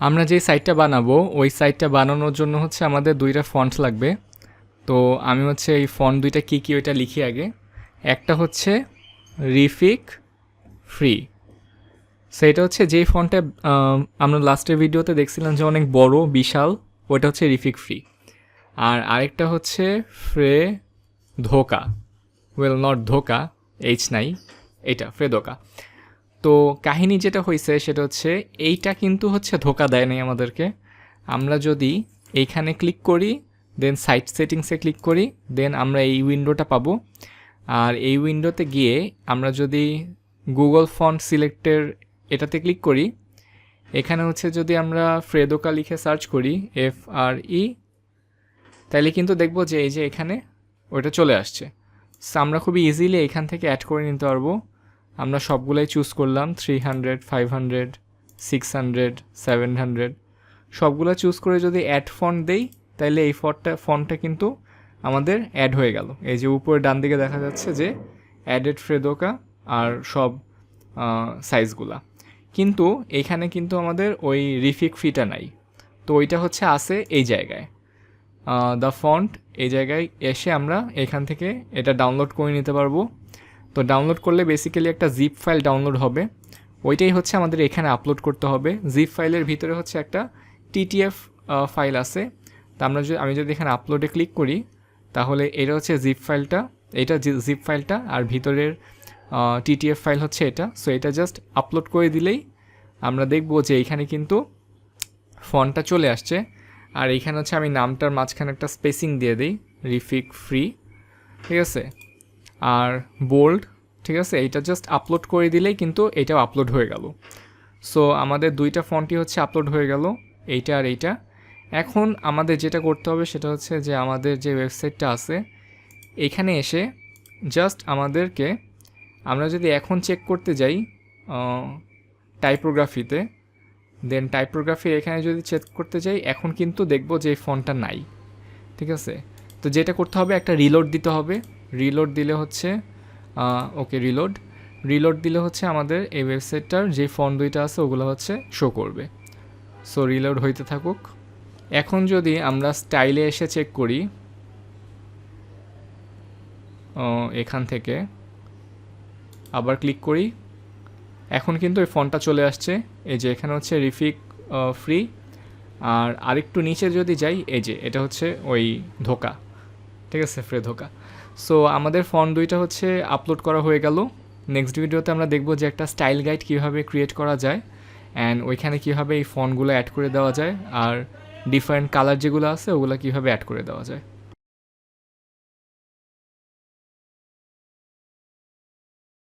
আমরা যে সাইটটা বানাবো ওই সাইটটা বানানোর জন্য হচ্ছে আমাদের দুইটা ফন্ট লাগবে। তো আমি হচ্ছে এই ফন্ট দুইটা কী ওইটা লিখি আগে। একটা হচ্ছে রিফিক ফ্রি, সেটা হচ্ছে যেই ফন্টটা আমরা লাস্টের ভিডিওতে দেখছিলাম যে অনেক বড় বিশাল, ওইটা হচ্ছে রিফিক ফ্রি। আর আরেকটা হচ্ছে ফ্রে ধোকা, ওয়েল নট ধোকা, এইচ নাই, এইটা ফ্রে ধোকা। তো কাহিনী যেটা হয়েছে সেটা হচ্ছে এইটা কিন্তু হচ্ছে ধোকা দেয় নাই আমাদেরকে। আমরা যদি এইখানে ক্লিক করি, দেন সাইট সেটিংসে ক্লিক করি, দেন আমরা এই উইন্ডোটা পাবো। আর এই উইন্ডোতে গিয়ে আমরা যদি গুগল ফন্ট সিলেক্টের এটাতে ক্লিক করি, এখানে হচ্ছে যদি আমরা ফ্রেদোকা লিখে সার্চ করি FRE, তাহলে কিন্তু দেখবো যে এই যে এখানে ওইটা চলে আসছে। সো আমরা খুবই ইজিলি এখান থেকে অ্যাড করে নিতে পারবো। আমরা সবগুলোই চুজ করলাম, 300, 500, 600, 700 সবগুলো চুজ করে যদি অ্যাড ফন্ট দেই, তাহলে এই ফন্টটা কিন্তু আমাদের অ্যাড হয়ে গেল। এই যে উপরে ডান দিকে দেখা যাচ্ছে যে অ্যাডেড ফ্রেদোকা আর সব সাইজগুলা। কিন্তু এইখানে কিন্তু আমাদের ওই রিফিক ফিটা নাই, তো ওইটা হচ্ছে আছে এই জায়গায় দ্য ফন্ট, এই জায়গায় এসে আমরা এখান থেকে এটা ডাউনলোড করে নিতে পারবো। তো ডাউনলোড করলে বেসিক্যালি একটা জিপ ফাইল ডাউনলোড হবে, ওইটাই হচ্ছে আমাদের এখানে আপলোড করতে হবে। জিপ ফাইলের ভিতরে হচ্ছে একটা TTF ফাইল আছে। তা আমি যদি এখানে আপলোডে ক্লিক করি, তাহলে এটা হচ্ছে জিপ ফাইলটা, এটা জিপ ফাইলটা, আর ভিতরের TTF ফাইল হচ্ছে এটা। সো এটা জাস্ট আপলোড করে দিলেই আমরা দেখব যে এইখানে কিন্তু ফন্টটা চলে আসছে। আর এইখানে হচ্ছে আমি নামটার মাঝখানে একটা স্পেসিং দিয়ে দিই, রিফিক ফ্রি, ঠিক আছে, আর বোল্ড, ঠিক আছে। এইটা জাস্ট আপলোড করে দিলেই কিন্তু এটাও আপলোড হয়ে গেল। সো আমাদের দুইটা ফন্টই হচ্ছে আপলোড হয়ে গেল, এইটা আর এইটা। এখন আমাদের যেটা করতে হবে সেটা হচ্ছে যে আমাদের যে ওয়েবসাইটটা আছে এখানে এসে জাস্ট আমাদেরকে, আমরা যদি এখন চেক করতে যাই টাইপোগ্রাফিতে, দেন টাইপোগ্রাফি এখানে যদি চেক করতে যাই, এখন কিন্তু দেখব যে এই ফন্টটা নাই, ঠিক আছে। তো যেটা করতে হবে, একটা রিলোড দিতে হবে। রিলোড দিলে হচ্ছে ওকে, রিলোড দিলে হচ্ছে আমাদের এই ওয়েবসাইটটার যে ফন্ট দুইটা আছে ওগুলো হচ্ছে শো করবে। সো রিলোড হইতে থাকুক। এখন যদি আমরা স্টাইলে এসে চেক করি, এখান থেকে আবার ক্লিক করি, এখন কিন্তু এই ফন্টটা চলে আসছে। এই যে এখানে হচ্ছে রিফিক ফ্রি, আর আরেকটু নিচে যদি যাই, এই যে এটা হচ্ছে ওই ধোকা, ঠিক আছে, ফ্রে ধোকা। সো আমাদের ফন্ট দুইটা হচ্ছে আপলোড করা হয়ে গেল। নেক্সট ভিডিওতে আমরা দেখব যে একটা স্টাইল গাইড কীভাবে ক্রিয়েট করা যায়, অ্যান্ড ওইখানে কীভাবে এই ফন্টগুলো অ্যাড করে দেওয়া যায়, আর ডিফারেন্ট কালার যেগুলো আছে ওগুলো কীভাবে অ্যাড করে দেওয়া যায়।